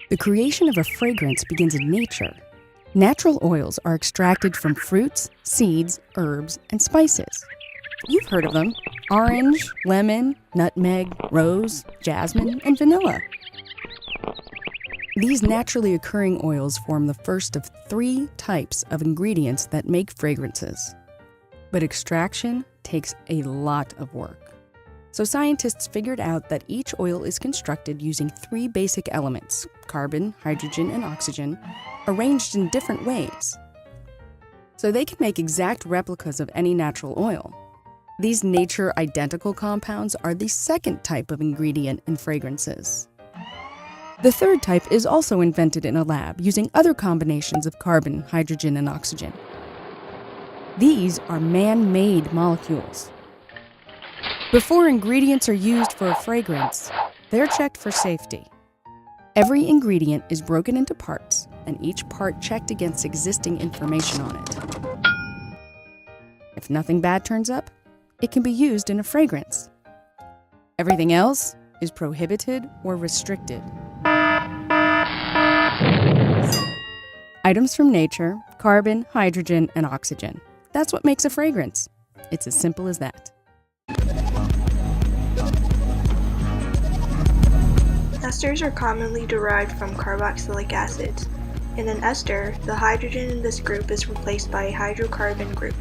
The creation of a fragrance begins in nature. Natural oils are extracted from fruits, seeds, herbs, and spices. You've heard of them: orange, lemon, nutmeg, rose, jasmine, and vanilla. These naturally occurring oils form the first of 3 types of ingredients that make fragrances. But extraction takes a lot of work. So scientists figured out that each oil is constructed using 3 basic elements: carbon, hydrogen, and oxygen, arranged in different ways. So they can make exact replicas of any natural oil. These nature-identical compounds are the second type of ingredient in fragrances. The third type is also invented in a lab using other combinations of carbon, hydrogen, and oxygen. These are man-made molecules. Before ingredients are used for a fragrance, they're checked for safety. Every ingredient is broken into parts, and each part checked against existing information on it. If nothing bad turns up, it can be used in a fragrance. Everything else is prohibited or restricted. Items from nature: carbon, hydrogen, and oxygen. That's what makes a fragrance. It's as simple as that. Esters are commonly derived from carboxylic acids. In an ester, the hydrogen in this group is replaced by a hydrocarbon group.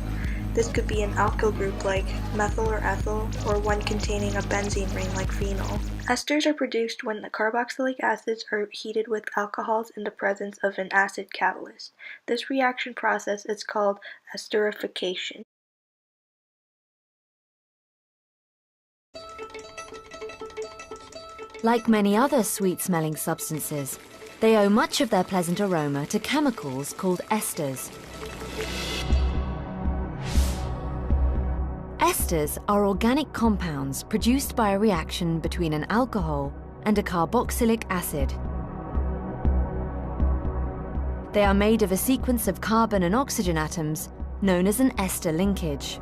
This could be an alkyl group like methyl or ethyl, or one containing a benzene ring like phenol. Esters are produced when the carboxylic acids are heated with alcohols in the presence of an acid catalyst. This reaction process is called esterification. Like many other sweet-smelling substances, they owe much of their pleasant aroma to chemicals called esters. Esters are organic compounds produced by a reaction between an alcohol and a carboxylic acid. They are made of a sequence of carbon and oxygen atoms known as an ester linkage.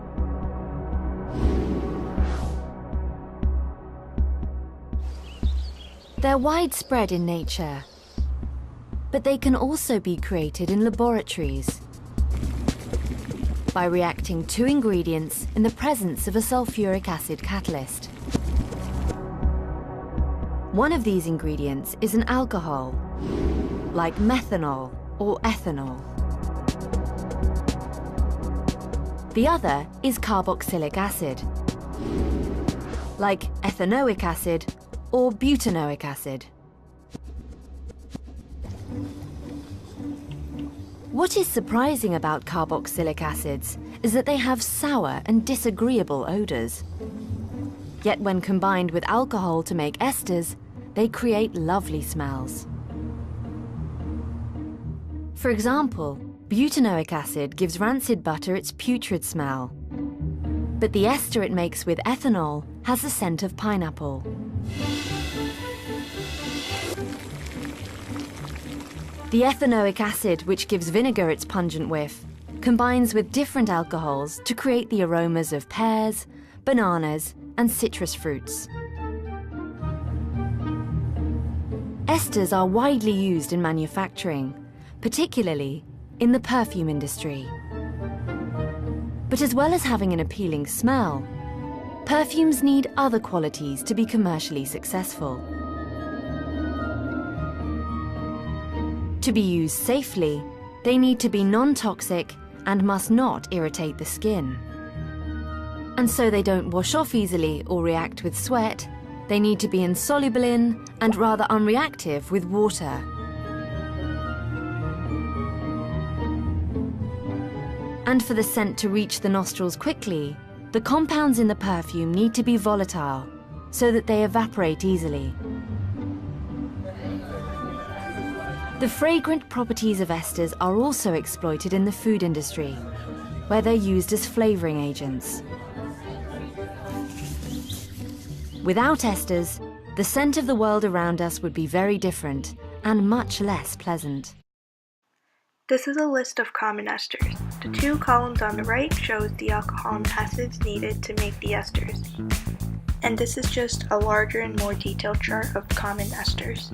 They're widespread in nature, but they can also be created in laboratories by reacting 2 ingredients in the presence of a sulfuric acid catalyst. One of these ingredients is an alcohol, like methanol or ethanol. The other is carboxylic acid, like ethanoic acid or butanoic acid. What is surprising about carboxylic acids is that they have sour and disagreeable odors. Yet when combined with alcohol to make esters, they create lovely smells. For example, butanoic acid gives rancid butter its putrid smell, but the ester it makes with ethanol has the scent of pineapple. The ethanoic acid, which gives vinegar its pungent whiff, combines with different alcohols to create the aromas of pears, bananas, and citrus fruits. Esters are widely used in manufacturing, particularly in the perfume industry. But as well as having an appealing smell, perfumes need other qualities to be commercially successful. To be used safely, they need to be non-toxic and must not irritate the skin. And so they don't wash off easily or react with sweat. They need to be insoluble in and rather unreactive with water. And for the scent to reach the nostrils quickly, the compounds in the perfume need to be volatile so that they evaporate easily. The fragrant properties of esters are also exploited in the food industry, where they're used as flavoring agents. Without esters, the scent of the world around us would be very different and much less pleasant. This is a list of common esters. The 2 columns on the right shows the alcohol and acids needed to make the esters. And this is just a larger and more detailed chart of common esters.